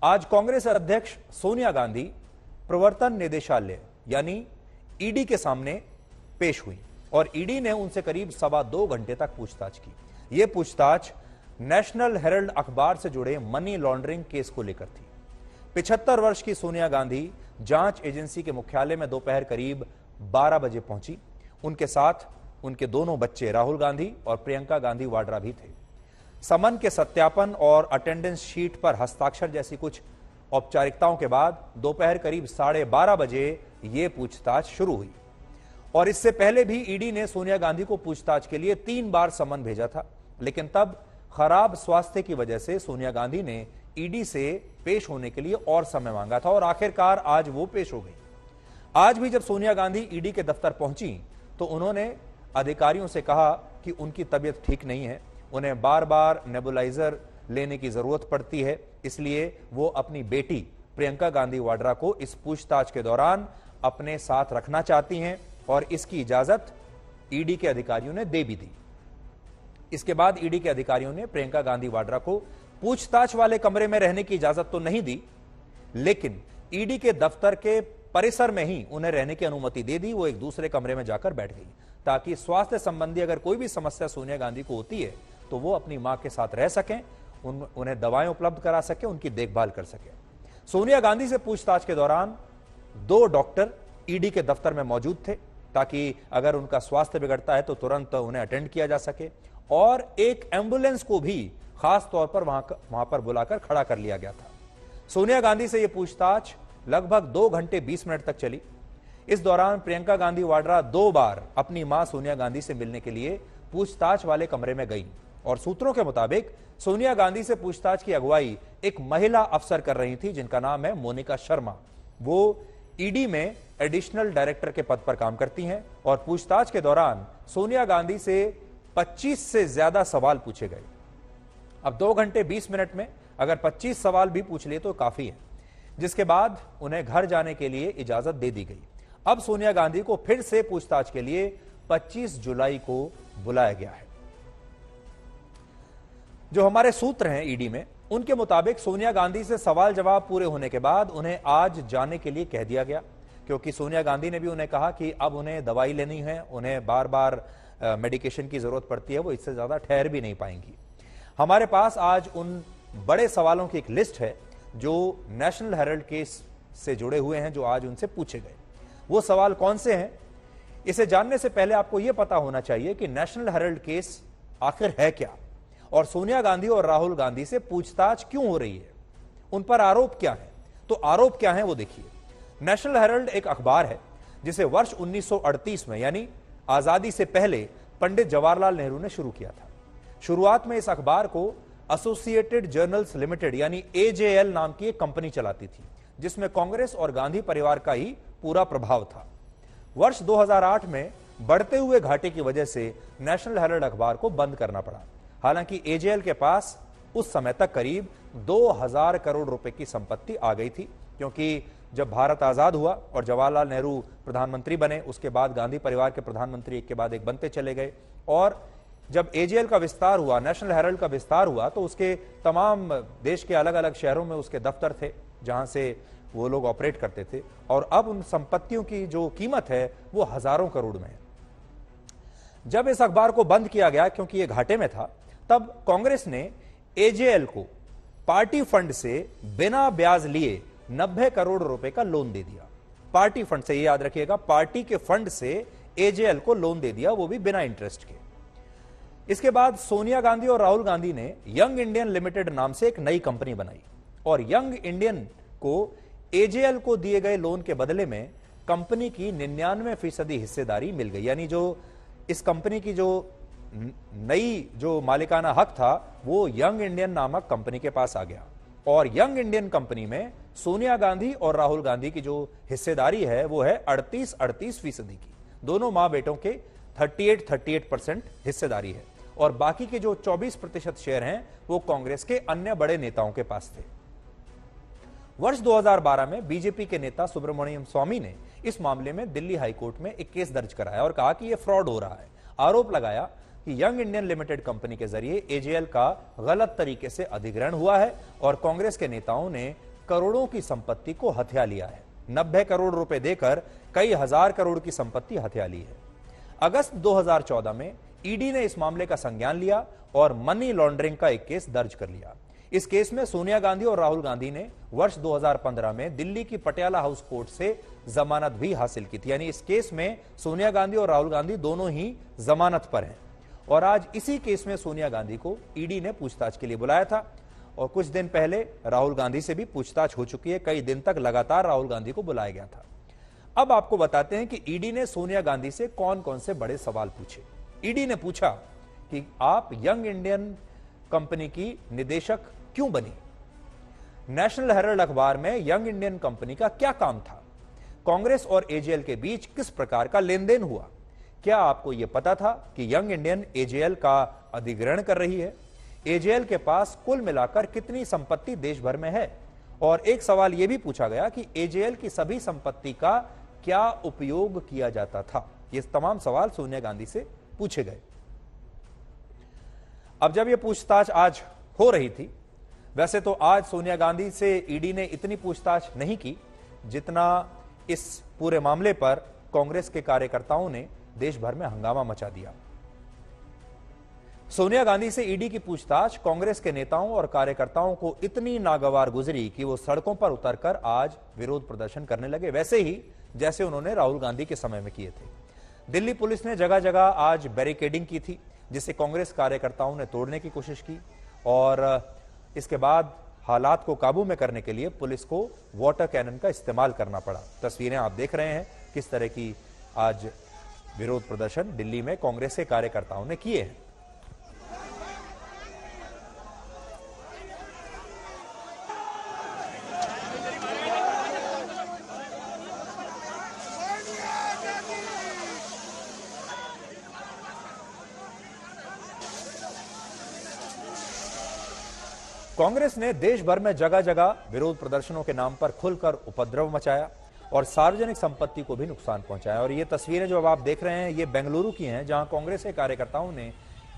आज कांग्रेस अध्यक्ष सोनिया गांधी प्रवर्तन निदेशालय यानी ईडी के सामने पेश हुई और ईडी ने उनसे करीब 2.25 घंटे तक पूछताछ की। यह पूछताछ नेशनल हेरल्ड अखबार से जुड़े मनी लॉन्ड्रिंग केस को लेकर थी। 75 वर्ष की सोनिया गांधी जांच एजेंसी के मुख्यालय में दोपहर करीब 12 बजे पहुंची। उनके साथ उनके दोनों बच्चे राहुल गांधी और प्रियंका गांधी वाड्रा भी थे। समन के सत्यापन और अटेंडेंस शीट पर हस्ताक्षर जैसी कुछ औपचारिकताओं के बाद दोपहर करीब 12:30 बजे यह पूछताछ शुरू हुई और इससे पहले भी ईडी ने सोनिया गांधी को पूछताछ के लिए 3 बार समन भेजा था, लेकिन तब खराब स्वास्थ्य की वजह से सोनिया गांधी ने ईडी से पेश होने के लिए और समय मांगा था और आखिरकार आज वो पेश हो गई। आज भी जब सोनिया गांधी ईडी के दफ्तर पहुंची तो उन्होंने अधिकारियों से कहा कि उनकी तबीयत ठीक नहीं है, उन्हें बार बार नेबुलाइजर लेने की जरूरत पड़ती है, इसलिए वो अपनी बेटी प्रियंका गांधी वाड्रा को इस पूछताछ के दौरान अपने साथ रखना चाहती हैं और इसकी इजाजत ईडी के अधिकारियों ने दे भी दी। इसके बाद ईडी के अधिकारियों ने प्रियंका गांधी वाड्रा को पूछताछ वाले कमरे में रहने की इजाजत तो नहीं दी, लेकिन ईडी के दफ्तर के परिसर में ही उन्हें रहने की अनुमति दे दी। वो एक दूसरे कमरे में जाकर बैठ गई ताकि स्वास्थ्य संबंधी अगर कोई भी समस्या सोनिया गांधी को होती है तो वो अपनी मां के साथ रह सकें, उन्हें दवाएं उपलब्ध करा सके, उनकी देखभाल कर सके। सोनिया गांधी से पूछताछ के दौरान 2 डॉक्टर ईडी के दफ्तर में मौजूद थे ताकि अगर उनका स्वास्थ्य बिगड़ता है तो तुरंत उन्हें अटेंड किया जा सके और एक एम्बुलेंस को भी खास तौर पर वहां पर बुलाकर खड़ा कर लिया गया था। सोनिया गांधी से यह पूछताछ लगभग 2 घंटे 20 मिनट तक चली। इस दौरान प्रियंका गांधी वाड्रा 2 बार अपनी मां सोनिया गांधी से मिलने के लिए पूछताछ वाले कमरे में गई और सूत्रों के मुताबिक सोनिया गांधी से पूछताछ की अगुवाई एक महिला अफसर कर रही थी जिनका नाम है मोनिका शर्मा। वो ईडी में एडिशनल डायरेक्टर के पद पर काम करती हैं और पूछताछ के दौरान सोनिया गांधी से 25 से ज्यादा सवाल पूछे गए। अब 2 घंटे 20 मिनट में अगर 25 सवाल भी पूछ लिए तो काफी है, जिसके बाद उन्हें घर जाने के लिए इजाजत दे दी गई। अब सोनिया गांधी को फिर से पूछताछ के लिए 25 जुलाई को बुलाया गया है। जो हमारे सूत्र हैं ईडी में, उनके मुताबिक सोनिया गांधी से सवाल जवाब पूरे होने के बाद उन्हें आज जाने के लिए कह दिया गया, क्योंकि सोनिया गांधी ने भी उन्हें कहा कि अब उन्हें दवाई लेनी है, उन्हें बार बार मेडिकेशन की जरूरत पड़ती है, वो इससे ज्यादा ठहर भी नहीं पाएंगी। हमारे पास आज उन बड़े सवालों की एक लिस्ट है जो नेशनल हेरल्ड केस से जुड़े हुए हैं, जो आज उनसे पूछे गए। वो सवाल कौन से हैं, इसे जानने से पहले आपको यह पता होना चाहिए कि नेशनल हेरल्ड केस आखिर है क्या और सोनिया गांधी और राहुल गांधी से पूछताछ क्यों हो रही है, उन पर आरोप क्या है। तो आरोप क्या है वो देखिए। नेशनल हेरल्ड एक अखबार है जिसे वर्ष 1938 में यानी आजादी से पहले पंडित जवाहरलाल नेहरू ने शुरू किया था। शुरुआत में इस अखबार को एसोसिएटेड जर्नल्स लिमिटेड यानी एजेएल नाम की एक कंपनी चलाती थी, जिसमें कांग्रेस और गांधी परिवार का ही पूरा प्रभाव था। वर्ष 2008 में बढ़ते हुए घाटे की वजह से नेशनल हेरल्ड अखबार को बंद करना पड़ा। हालांकि एजेएल के पास उस समय तक करीब 2000 करोड़ रुपए की संपत्ति आ गई थी, क्योंकि जब भारत आजाद हुआ और जवाहरलाल नेहरू प्रधानमंत्री बने, उसके बाद गांधी परिवार के प्रधानमंत्री एक के बाद एक बनते चले गए और जब एजेएल का विस्तार हुआ, नेशनल हेरल्ड का विस्तार हुआ, तो उसके तमाम देश के अलग अलग शहरों में उसके दफ्तर थे जहां से वो लोग ऑपरेट करते थे और अब उन संपत्तियों की जो कीमत है वो हजारों करोड़ में है। जब इस अखबार को बंद किया गया क्योंकि ये घाटे में था, तब कांग्रेस ने एजेएल को पार्टी फंड से बिना ब्याज लिए 90 करोड़ रुपए का लोन दे दिया। पार्टी फंड से, याद रखिएगा, पार्टी के फंड से एजेएल को लोन दे दिया, वो भी बिना इंटरेस्ट के। इसके बाद सोनिया गांधी और राहुल गांधी ने यंग इंडियन लिमिटेड नाम से एक नई कंपनी बनाई और यंग इंडियन को एजेएल को दिए गए लोन के बदले में कंपनी की 99% हिस्सेदारी मिल गई। यानी जो इस कंपनी की जो नई जो मालिकाना हक था वो यंग इंडियन नामक कंपनी के पास आ गया और यंग इंडियन कंपनी में सोनिया गांधी और राहुल गांधी की जो हिस्सेदारी है वो है 38% की। दोनों मां बेटों के 38% हिस्सेदारी है और बाकी के जो 24% शेयर हैं वो कांग्रेस के अन्य बड़े नेताओं के पास थे। वर्ष 2012 में बीजेपी के नेता सुब्रमण्यम स्वामी ने इस मामले में दिल्ली हाईकोर्ट में एक केस दर्ज कराया और कहा कि यह फ्रॉड हो रहा है। आरोप लगाया कि यंग इंडियन लिमिटेड कंपनी के जरिए एजेएल का गलत तरीके से अधिग्रहण हुआ है और कांग्रेस के नेताओं ने करोड़ों की संपत्ति को हथिया लिया है। 90 करोड़ रुपए देकर कई हजार करोड़ की संपत्ति हथिया ली है। अगस्त 2014 में ईडी ने इस मामले का संज्ञान लिया और मनी लॉन्ड्रिंग का एक केस दर्ज कर लिया। इस केस में सोनिया गांधी और राहुल गांधी ने वर्ष 2015 में दिल्ली की पटियाला हाउस कोर्ट से जमानत भी हासिल की थी। यानी इस केस में सोनिया गांधी और राहुल गांधी दोनों ही जमानत पर हैं और आज इसी केस में सोनिया गांधी को ईडी ने पूछताछ के लिए बुलाया था और कुछ दिन पहले राहुल गांधी से भी पूछताछ हो चुकी है। कई दिन तक लगातार राहुल गांधी को बुलाया गया था। अब आपको बताते हैं कि ईडी ने सोनिया गांधी से कौन कौन से बड़े सवाल पूछे। ईडी ने पूछा कि आप यंग इंडियन कंपनी की निदेशक क्यों बनी? नेशनल हेराल्ड अखबार में यंग इंडियन कंपनी का क्या काम था? कांग्रेस और एजेएल के बीच किस प्रकार का लेन देन हुआ? क्या आपको यह पता था कि यंग इंडियन एजेएल का अधिग्रहण कर रही है? एजेएल के पास कुल मिलाकर कितनी संपत्ति देश भर में है? और एक सवाल यह भी पूछा गया कि एजेएल की सभी संपत्ति का क्या उपयोग किया जाता था? ये तमाम सवाल सोनिया गांधी से पूछे गए। अब जब यह पूछताछ आज हो रही थी, वैसे तो आज सोनिया गांधी से ईडी ने इतनी पूछताछ नहीं की जितना इस पूरे मामले पर कांग्रेस के कार्यकर्ताओं ने देश भर में हंगामा मचा दिया। सोनिया गांधी से ईडी की पूछताछ कांग्रेस के नेताओं और कार्यकर्ताओं को इतनी नागवार गुजरी कि वो सड़कों पर उतरकर आज विरोध प्रदर्शन करने लगे, वैसे ही जैसे उन्होंने राहुल गांधी के समय में किए थे। दिल्ली पुलिस ने जगह जगह आज बैरिकेडिंग की थी, जिसे कांग्रेस कार्यकर्ताओं ने तोड़ने की कोशिश की और इसके बाद हालात को काबू में करने के लिए पुलिस को वाटर कैनन का इस्तेमाल करना पड़ा। तस्वीरें आप देख रहे हैं किस तरह की आज विरोध प्रदर्शन दिल्ली में कांग्रेस के कार्यकर्ताओं ने किए हैं। कांग्रेस ने देश भर में जगह जगह विरोध प्रदर्शनों के नाम पर खुलकर उपद्रव मचाया और सार्वजनिक संपत्ति को भी नुकसान पहुंचाया। और ये तस्वीरें जो अब आप देख रहे हैं, ये बेंगलुरु की हैं, जहां कांग्रेस के कार्यकर्ताओं ने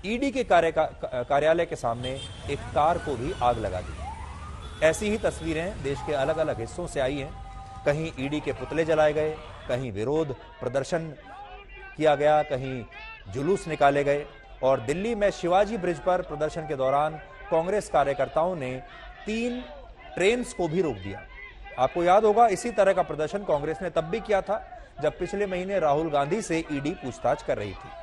ईडी के कार्यालय के सामने एक कार को भी आग लगा दी। ऐसी ही तस्वीरें देश के अलग अलग हिस्सों से आई हैं। कहीं ईडी के पुतले जलाए गए, कहीं विरोध प्रदर्शन किया गया, कहीं जुलूस निकाले गए और दिल्ली में शिवाजी ब्रिज पर प्रदर्शन के दौरान कांग्रेस कार्यकर्ताओं ने 3 ट्रेन्स को भी रोक दिया। आपको याद होगा, इसी तरह का प्रदर्शन कांग्रेस ने तब भी किया था जब पिछले महीने राहुल गांधी से ईडी पूछताछ कर रही थी।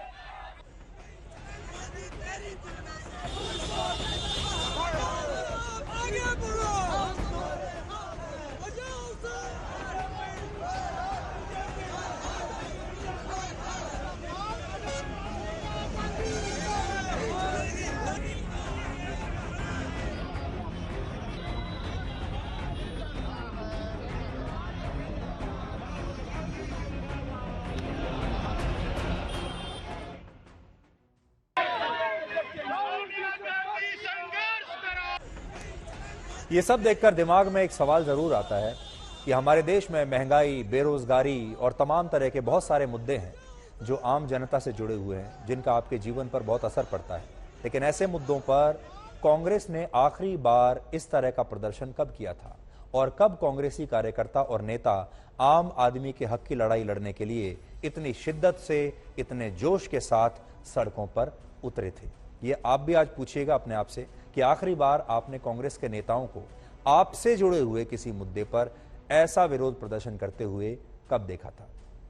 ये सब देखकर दिमाग में एक सवाल जरूर आता है कि हमारे देश में महंगाई, बेरोजगारी और तमाम तरह के बहुत सारे मुद्दे हैं जो आम जनता से जुड़े हुए हैं, जिनका आपके जीवन पर बहुत असर पड़ता है। लेकिन ऐसे मुद्दों पर कांग्रेस ने आखिरी बार इस तरह का प्रदर्शन कब किया था और कब कांग्रेसी कार्यकर्ता और नेता आम आदमी के हक की लड़ाई लड़ने के लिए इतनी शिद्दत से, इतने जोश के साथ सड़कों पर उतरे थे? ये आप भी आज पूछिएगा अपने आप से कि आखिरी बार आपने कांग्रेस के नेताओं को आपसे जुड़े हुए किसी मुद्दे पर ऐसा विरोध प्रदर्शन करते हुए कब देखा था।